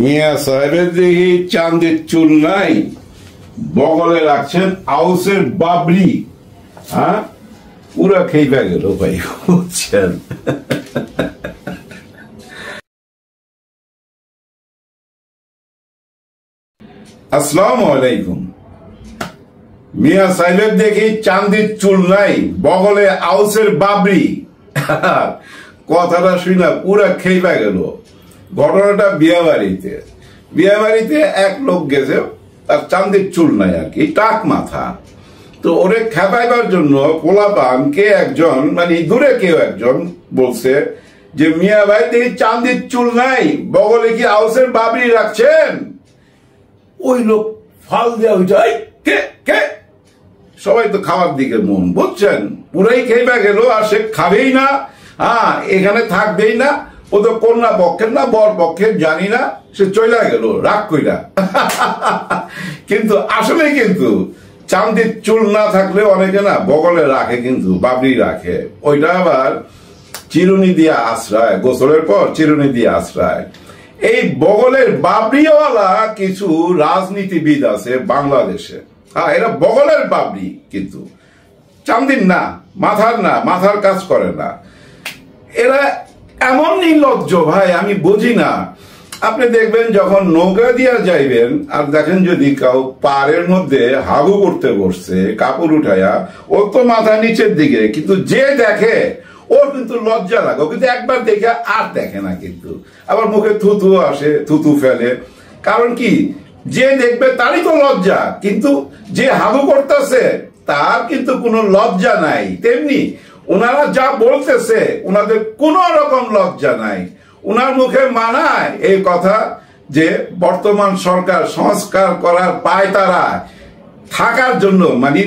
মিয়া সাহেবের দেখি চাঁদের চুল নাই, বগলে রাখছেন আউসের বাবরি। হ্যাঁ, পুরা খেইবা গেল ভাই, বুঝছেন? আসসালামু আলাইকুম। মিয়া সাহেবের দেখি চাঁদের চুল নাই, বগলে আউসের বাবরি। কথাটা শুনা পুরা খেইবা গেল। ঘটনাটা বিয়ে বাড়িতে এক লোক গেছে, তার চাঁদের চুল নাই আর কি, টাক মাথা। তো ওরে খেপাইবার জন্য পোলাপান কে একজন, মানে দূরে কেউ একজন বলছে যে মিয়া ভাই দেখি চাঁদের চুল নাই, বগলে কি আউসের বাবরি রাখছেন? ওই লোক ফাল দেওয়া হয়েছে, কে কে? সবাই তো খাওয়ার দিকে মন, বুঝছেন? পুরাই খেইবা গেল, আর সে খাবেই না, এখানে থাকবেই না। ও তো কন্যা পক্ষের না বর পক্ষের জানি না, সে চলে গেল রাগ কইরা। কিন্তু আসলে কিন্তু চাঁদের চুল না থাকলে অনেকে না বগলে রাখে, কিন্তু বাবরি রাখে। ওইটা আবার চিরুনি দিয়ে আশ্রয়, গোসলের পর চিরুনি দিয়ে আশ্রয়। এই বগলের বাবরিওয়ালা কিছু রাজনীতিবিদ আছে বাংলাদেশে। এরা বগলের বাবরি, কিন্তু চাঁদির না, মাথার কাজ করে না। এরা এমন নির্লজ্জ ভাই, আমি বুঝি না। আপনি দেখবেন যখন নৌকা দিয়া যাইবেন, আর দেখেন যদি কাউ পাড়ের মধ্যে হাগু করতে বসছে কাপড় উঠাইয়া, ওর তো মাথা নিচের দিকে, কিন্তু যে দেখে ওর কিন্তু লজ্জা লাগে, ও কিন্তু একবার দেখে আর দেখে না, কিন্তু আবার মুখে থুতু আসে, থুতু ফেলে। কারণ কি, যে দেখবে তারই তো লজ্জা, কিন্তু যে হাগু করতেছে তার কিন্তু কোনো লজ্জা নাই। তেমনি ওনারা যা বলতেছে ওনাদের কোন রকম লজ্জা নাই। ওনার মুখে মানায় এই কথা যে বর্তমান সরকার সংস্কার করার পায়তারা থাকার জন্য, মানে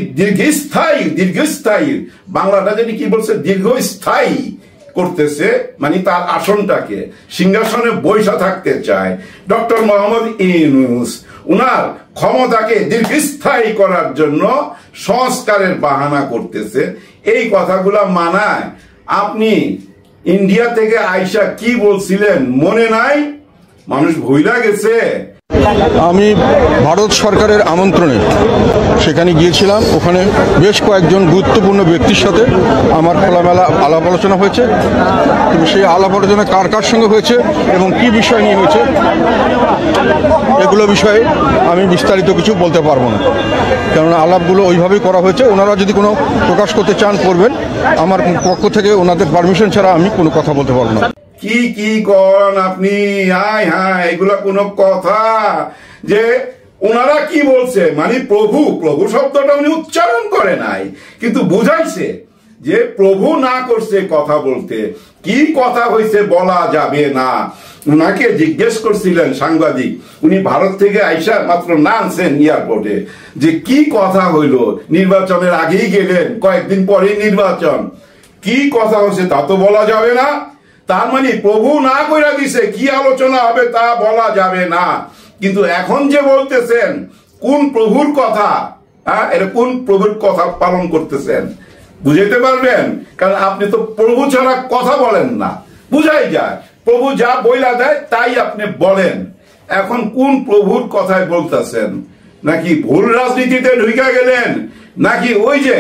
দীর্ঘস্থায়ী বাংলাটা যদি কি বলছে, দীর্ঘস্থায়ী করতেছে, মানে তার আসনটাকে সিংহাসনে বৈশা থাকতে চায়। ডক্টর মোহাম্মদ ইউনূস উনার ক্ষমতাকে দীর্ঘস্থায়ী করার জন্য সংস্কারের বাহানা করতেছে। এই কথাগুলা মানায়? আপনি ইন্ডিয়া থেকে আইসা কি বলছিলেন মনে নাই? মানুষ ভুইলা গেছে। আমি ভারত সরকারের আমন্ত্রণে সেখানে গিয়েছিলাম। ওখানে বেশ কয়েকজন গুরুত্বপূর্ণ ব্যক্তির সাথে আমার খোলামেলা আলাপ আলোচনা হয়েছে। কিন্তু সেই আলাপ আলোচনা কার কার সঙ্গে হয়েছে এবং কি বিষয় নিয়ে হয়েছে, এগুলো বিষয়ে আমি বিস্তারিত কিছু বলতে পারবো না, কেননা আলাপগুলো ওইভাবেই করা হয়েছে। ওনারা যদি কোনো প্রকাশ করতে চান করবেন, আমার পক্ষ থেকে ওনাদের পারমিশন ছাড়া আমি কোনো কথা বলতে পারবো না। কি করেন আপনি? এগুলা কোনো কথা? যে ওনারা কি বলছে, মানে প্রভু শব্দটা উনি উচ্চারণ করে নাই, কিন্তু বুঝাইছে যে প্রভু না করছে কথা বলতে। কি কথা হয়েছে বলা যাবে না। উনাকে জিজ্ঞেস করছিলেন সাংবাদিক, উনি ভারত থেকে আইসা মাত্র নামছেন এয়ারপোর্টে, যে কি কথা হইল। নির্বাচনের আগেই গেলেন, কয়েকদিন পরেই নির্বাচন, কি কথা হচ্ছে তা তো বলা যাবে না। তার মানে প্রভু না কইরা দিছে, কি আলোচনা হবে তা বলা যাবে না। কিন্তু এখন যে বলতেছেন কোন প্রভুর কথা, এটা কোন প্রভুর কথা পালন করতেছেন বুঝাইতে পারবেন? কারণ আপনি তো প্রভু ছাড়া কথা বলেন না, বুঝাই যায়। প্রভু যা বইলা দেয় তাই আপনি বলেন। এখন কোন প্রভুর কথায় বলতেছেন? নাকি ভুল রাজনীতিতে ঢুকে গেলেন? নাকি ওই যে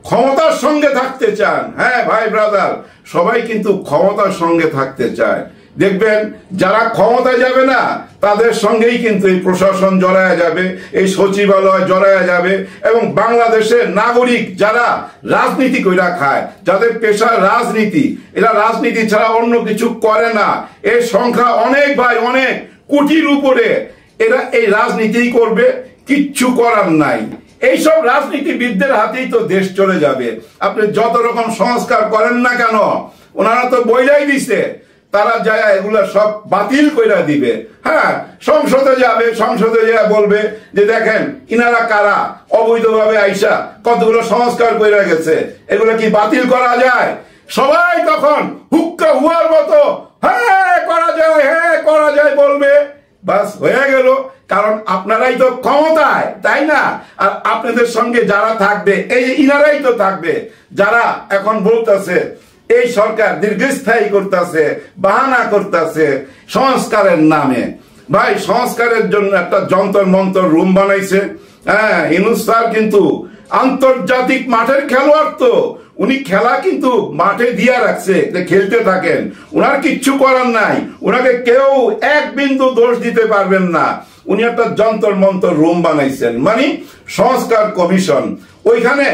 ক্ষমতার সঙ্গে থাকতে চান? হ্যাঁ ভাই ব্রাদার, সবাই কিন্তু ক্ষমতার সঙ্গে থাকতে চায়। দেখবেন যারা ক্ষমতায় যাবে না তাদের সঙ্গেই কিন্তু এই প্রশাসন জড়ায়া যাবে, এই সচিবালয় জড়ায়া যাবে। এবং বাংলাদেশের নাগরিক যারা রাজনীতি কইরা খায়, যাদের পেশা রাজনীতি, এরা রাজনীতি ছাড়া অন্য কিছু করে না। এর সংখ্যা অনেক ভাই, অনেক কোটির উপরে। এরা এই রাজনীতি করবে, কিচ্ছু করার নাই। এইসব রাজনীতিবিদদের হাতেই তো দেশ চলে যাবে। আপনি যত রকম সংস্কার করেন না কেন, ওনারা তো বইলাই দিছে, তারা যায় এগুলা সব বাতিল কইরা দিবে। সংসদে যাবে, সংসদে যা বলবে যে দেখেন ইনারা কারা, অবৈধভাবে আইসা কতগুলো সংস্কার কইরা গেছে, এগুলো কি বাতিল করা যায়? সবাই তখন হুক্কা হুয়ার মতো করা যায় বলবে, বাস হয়ে গেল। কারণ আপনারাই তো ক্ষমতায়, তাই না? আর আপনাদের সঙ্গে যারা থাকবে, এই ইনারাই তো থাকবে, যারা এখন বলতেছে এই সরকার দীর্ঘস্থায়ী করতেছে, বাহানা করতেছে সংস্কারের নামে। ভাই সংস্কারের জন্য একটা যন্তর মন্তর রুম বানাইছে। হ্যাঁ, ইউনূস স্যার কিন্তু আন্তর্জাতিক মাঠের খেলোয়াড়, তো উনি খেলা কিন্তু মাঠে দিয়া রাখছে, খেলতে থাকেন, উনার কিচ্ছু করার নাই, উনাকে কেউ এক বিন্দু দোষ দিতে পারবেন না। উনি একটা যন্তর মন্তর রুম বানাইছেন, মানে সংস্কার কমিশন, ওইখানে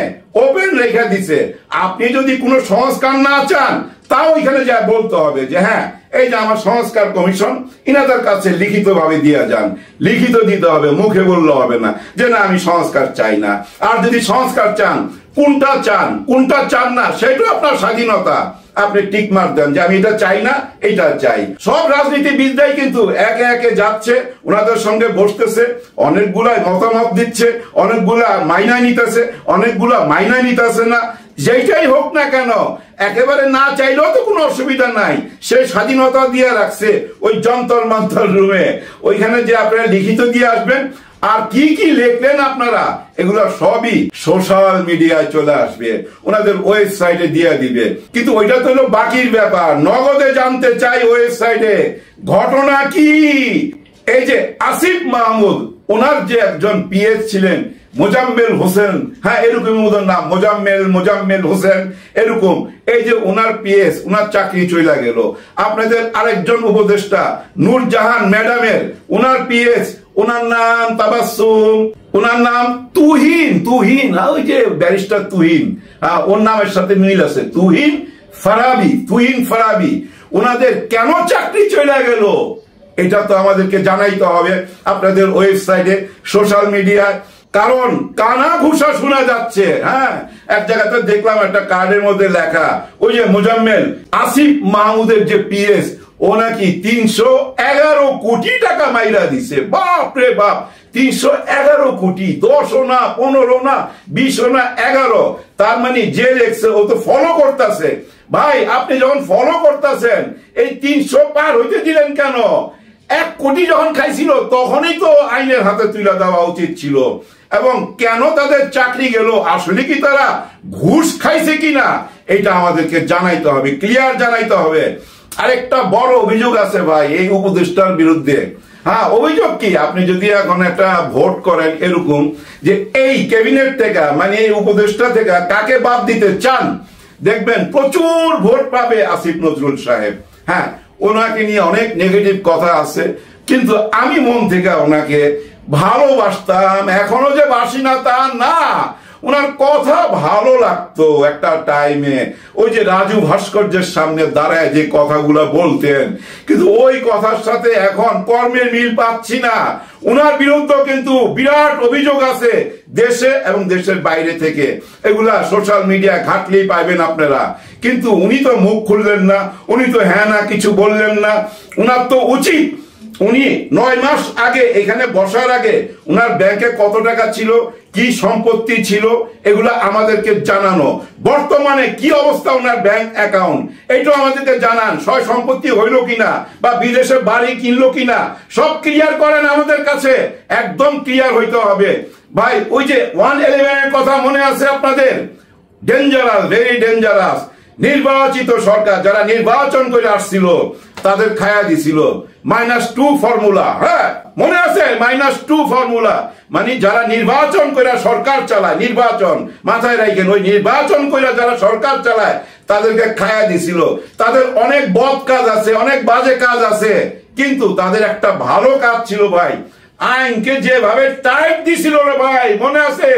ওপেন রেখে দিছে। আপনি যদি কোনো সংস্কার না চান তাও ওইখানে যা বলতে হবে যে হ্যাঁ এই যে আমার সংস্কার কমিশন, ইনাদের কাছে লিখিত ভাবে দিয়ে যান, লিখিত দিতে হবে, মুখে বললে হবে না যে না আমি সংস্কার চাই না। আর যদি সংস্কার চান, কোনটা চান না সেটা আপনার স্বাধীনতা, আপনি টিক মার দেন যে আমি এটা চাই না, এটা চাই। সব রাজনীতিবিদরাই কিন্তু একে একে যাচ্ছে, ওনাদের সঙ্গে বসতেছে, অনেকগুলা মতামত দিচ্ছে, অনেকগুলা মাইনা নিতেছে, অনেকগুলা মাইনা নিতেছে না। যেটাই হোক না কেন, একেবারে না চাইলেও তো কোনো অসুবিধা নাই, সে স্বাধীনতা দিয়ে রাখছে ওই যন্তর মন্তর রুমে। ওইখানে যে আপনারা লিখিত দিয়ে আসবেন, আর কি কি লিখলেন আপনারা, এগুলো সবই সোশ্যাল মিডিয়ায় চলে আসবে, ওনাদের ওয়েবসাইটে দিয়ে দিবে। কিন্তু ওইটা তো হলো বাকির ব্যাপার, নগদে জানতে চাই ওয়েবসাইটে ঘটনা কি। এই যে আসিফ মাহমুদ, ওনার যে একজন পিএস ছিলেন মোজাম্মেল হোসেন, হ্যাঁ এরকম ওদের নাম, মোজাম্মেল হোসেন এরকম, এই যে ওনার পিএস, ওনার চাকরি চলে গেল। আপনাদের আরেকজন উপদেষ্টা নূরজাহান ম্যাডামের, ওনার পিএস, ওনার নাম তাবাসসুম, ওনার নাম তুহিন, ওই যে ব্যারিস্টার তুহিন, ওর নামের সাথে মিল আছে, তুহিন ফারাবি, ওনাদের কেন চাকরি চলে গেল এটা তো আমাদেরকে জানাইতে হবে আপনাদের ওয়েবসাইটে, সোশ্যাল মিডিয়ায়। কারণ কানা ঘুষা শোনা যাচ্ছে। হ্যাঁ, এক জায়গাতে দেখলাম একটা কার্ডের মধ্যে লেখা, ওই যে মোজাম্মেল আসিফ মাহমুদের যে পিএস, ও নাকি 311 কোটি টাকা মাইরা দিছে। বাপ রে বাপ, 311 কোটি, 10 না 15 না 20 না 11, তার মানে যে লেখছে ও তো ফলো করতেছে। ভাই আপনি যখন ফলো করতেছেন, এই 300 পার হইতে দিলেন কেন? 1 কোটি যখন খাইছিল তখনই তো আইনের হাতে তুলে দেওয়া উচিত ছিল। এবং কেন তাদের চাকরি গেল, আসলে কি তারা ঘুষ খাইছে কিনা, এটা আমাদেরকে জানাইতে হবে, ক্লিয়ার জানাইতে হবে। আরেকটা বড় অভিযোগ আছে ভাই এই উপদেষ্টার বিরুদ্ধে। হ্যাঁ, অভিযোগ কি, আপনি যদি এখন একটা ভোট করেন এরকম যে এই ক্যাবিনেট থেকে, মানে এই উপদেষ্টা থেকে কাকে বাদ দিতে চান, দেখবেন প্রচুর ভোট পাবে আসিফ নজরুল সাহেব। হ্যাঁ, ওনাকে নিয়ে অনেক নেগেটিভ কথা আছে, কিন্তু আমি মন থেকে ওনাকে ভালোবাসতাম, এখনো যে বাসি না তা না, ওনার কথা ভালো লাগতো একটা টাইমে। ওই যে রাজু ভাস্কর্যের সামনে দাঁড়ায় যে কথাগুলো বলতেন, কিন্তু ওই কথার সাথে এখন কর্মের মিল পাচ্ছি না। ওনার বিরুদ্ধে কিন্তু বিরাট অভিযোগ আছে দেশে এবং দেশের বাইরে থেকে, এগুলা সোশ্যাল মিডিয়া ঘাটলেই পাইবেন আপনারা। কিন্তু উনি তো মুখ খুললেন না, উনি তো হ্যাঁ না কিছু বললেন না। উনার তো উচিত, উনি 9 মাস আগে এখানে বসার আগে উনার ব্যাংকে কত টাকা ছিল, কি সম্পত্তি ছিল, এগুলো আমাদেরকে জানানো। বর্তমানে কি অবস্থা ওনার ব্যাংক অ্যাকাউন্ট, এটাও আমাদেরকে জানান। সয় সম্পত্তি হইল কিনা, বা বিদেশে বাড়ি কিনলো কিনা, সব ক্লিয়ার করেন আমাদের কাছে, একদম ক্লিয়ার হইতে হবে ভাই। ওই যে 111 এর কথা মনে আছে আপনাদের? Dangerous, very dangerous. নির্বাচিত সরকার যারা নির্বাচন করে আসছিল তাদের খায়া দিছিল -2 ফর্মুলা। হ্যাঁ, মনে আছে? -2 ফর্মুলা, মানে যারা নির্বাচন করে সরকার চালায়, নির্বাচন মাথায় রাখেন, ওই নির্বাচন করে যারা সরকার চালায় তাদেরকে খায়া দিছিল। তাদের অনেক বদ কাজ আছে, অনেক বাজে কাজ আছে, কিন্তু তাদের একটা ভালো কাজ ছিল ভাই, আইনকে যেভাবে টাইট দিছিল রে ভাই, মনে আছে?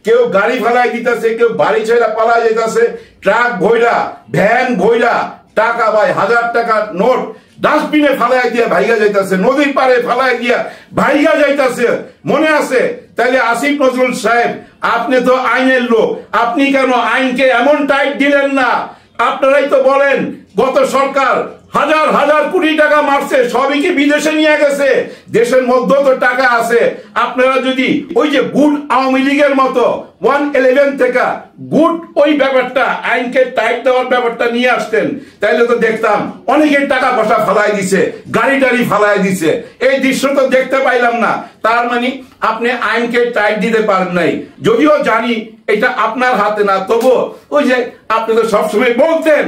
কেউ গাড়ি ফালাই দিতেছে, কেউ বাড়ি ছেড়ে পালাই যেতেছে, ট্রাক ভইরা, ভ্যান ভইরা টাকা ভাই, 1000 টাকার নোট ডাস্টবিনে ফালাই দিয়া ভাইগা যাইতেছে, নদীর পারে ফালাই দিয়া ভাইগা যাইতেছে, মনে আছে? তাহলে আসিফ নজরুল সাহেব, আপনি তো আইনের লোক, আপনি কেন আইনকে এমন টাইট দিলেন না? আপনারাই তো বলেন গত সরকার হাজার হাজার কোটি টাকা মারছে, সবই কি বিদেশে নিয়ে গেছে? দেশের মধ্যে তো টাকা আছে। আপনারা যদি ওই যে গুড আওয়ামী লীগের মতো 111 থেকে গুড ওই ব্যাপারটা, আইনকে টাইট দেওয়ার ব্যাপারটা নিয়ে আসতেন, তাইলে তো দেখতাম অনেকের টাকা পয়সা ফালাই দিছে, গাড়ি টাড়ি ফালাই দিছে। এই দৃশ্য তো দেখতে পাইলাম না। তার মানে আপনি আইনকে টাইট দিতে পারেন নাই। যদিও জানি এটা আপনার হাতে না, তবু ওই যে আপনি তো সবসময় বলতেন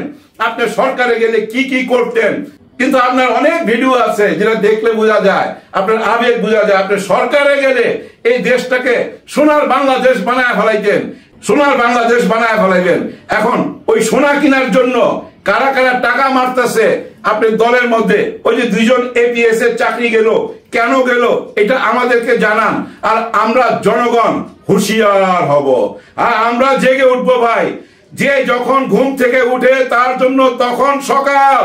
আপনি সরকারে গেলে কি কি করতেন। কিন্তু আপনার অনেক ভিডিও আছে যেটা দেখলে বোঝা যায়, আপনার আবেগ বোঝা যায়। আপনি সরকারে গেলে এই দেশটাকে সোনার বাংলাদেশ বানায় ফেলাইতেন, সোনার বাংলাদেশ বানায় ফেলাইবেন। এখন ওই সোনা কেনার জন্য কারা কারা টাকা মারতেছে আপনি দলের মধ্যে, ওই যে 2 জন APS এর চাকরি গেল, কেন গেল এটা আমাদেরকে জানান। আর আমরা জনগণ হুঁশিয়ার হব, আর আমরা জেগে উঠবো ভাই। যে যখন ঘুম থেকে উঠে তার জন্য তখন সকাল।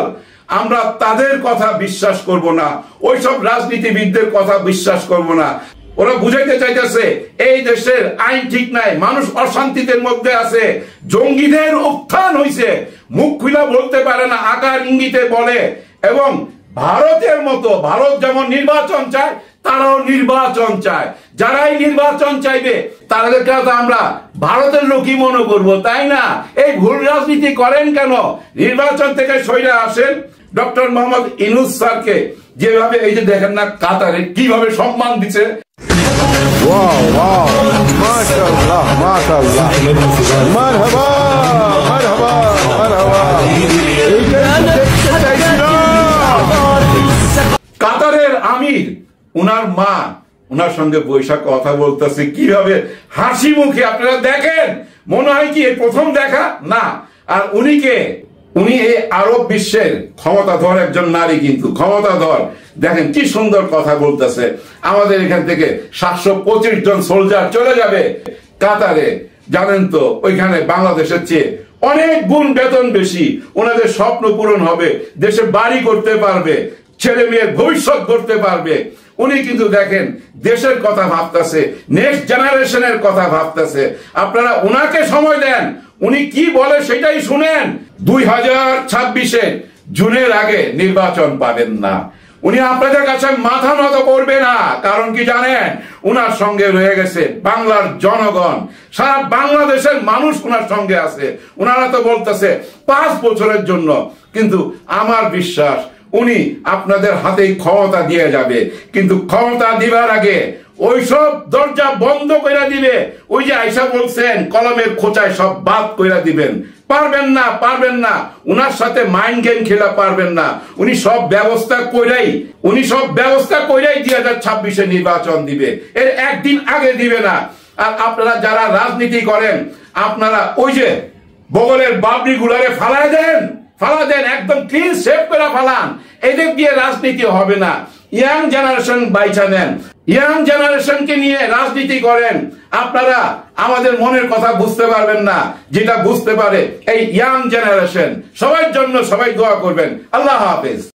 আমরা তাদের কথা বিশ্বাস করব না, ওইসব রাজনীতিবিদদের কথা বিশ্বাস করব না। ওরা বুঝাইতে চাইতেছে এই দেশের আইন ঠিক নাই, মানুষ অশান্তিতে মধ্যে আছে, জঙ্গিদের উত্থান হইছে, মুখ খুলে বলতে পারে না, আকার ইঙ্গিতে বলে। এবং ভারতের মতো, ভারত যেমন নির্বাচন চায় তারাও নির্বাচন চায়। যারাই নির্বাচন চাইবে তাদেরকে তো আমরা ভারতের লোকই মনে করবো, তাই না? এই ভুল রাজনীতি করেন কেন? নির্বাচন থেকে সইরে আসেন। ডক্টর মোহাম্মদ ইউনূস স্যারকে যেভাবে এই যে দেখেন না কাতারে কিভাবে সম্মান দিচ্ছে। ওয়াও ওয়াও, মাশাআল্লাহ মাশাআল্লাহ, মারহাবা মারহাবা মারহাবা। কাতারের আমির, উনার মা উনার সঙ্গে বৈশাখ কথা বলতেছে কিভাবে হাসি মুখে, আপনারা দেখেন। মনে হয় কি এই প্রথম দেখা? না। আর উনি এই আরব বিশ্বের ক্ষমতাধর একজন নারী, কিন্তু ক্ষমতাধর। দেখেন কি সুন্দর কথা বলতেছে। আমাদের এখান থেকে 725 জন সোলজার চলে যাবে কাতারে, জানেন তো? ওইখানে বাংলাদেশের চেয়ে অনেক গুণ বেতন বেশি, ওনাদের স্বপ্ন পূরণ হবে, দেশে বাড়ি করতে পারবে, ছেলে মেয়ের ভবিষ্যৎ করতে পারবে। উনি কিন্তু দেখেন দেশের কথা ভাবতেছে, নেক্সট জেনারেশনের কথা ভাবতেছে। আপনারা উনাকে সময় দেন, উনি কি বলে সেটাই শুনেন। 2026 জুনের আগে নির্বাচন পাবেন না। উনি আপনাদের কাছে মাথা নত করবে না, কারণ কি জানেন? উনার সঙ্গে রয়ে গেছে বাংলার জনগণ, সারা বাংলাদেশের মানুষ উনার সঙ্গে আছে। উনারা তো বলতেছে 5 বছরের জন্য, কিন্তু আমার বিশ্বাস উনি আপনাদের হাতেই ক্ষমতা দিয়ে যাবে। কিন্তু ক্ষমতা দিবার আগে ওইসব দরজা বন্ধ করে দিবে। ওই যে আয়সা বলছেন কলমের খোঁচায় সব বাদ করে দিবেন। পারবেন না, পারবেন না। উনার সাথে মাইন্ড গেম খেলা পারবেন না। উনি সব ব্যবস্থা কইরাই 2026 নির্বাচন দিবে, এর একদিন আগে দিবে না। আর আপনারা যারা রাজনীতি করেন, আপনারা ওই যে বগলের বাবরি গুলারে ফালাই দেন, একদম ক্লিন শেপ করে ফালান। এদের দিয়ে রাজনীতি হবে না। ইয়াং জেনারেশন বাইচা নেন, ইয়াং জেনারেশনকে নিয়ে রাজনীতি করেন। আপনারা আমাদের মনের কথা বুঝতে পারবেন না, যেটা বুঝতে পারে এই ইয়াং জেনারেশন। সবার জন্য সবাই দোয়া করবেন। আল্লাহ হাফেজ।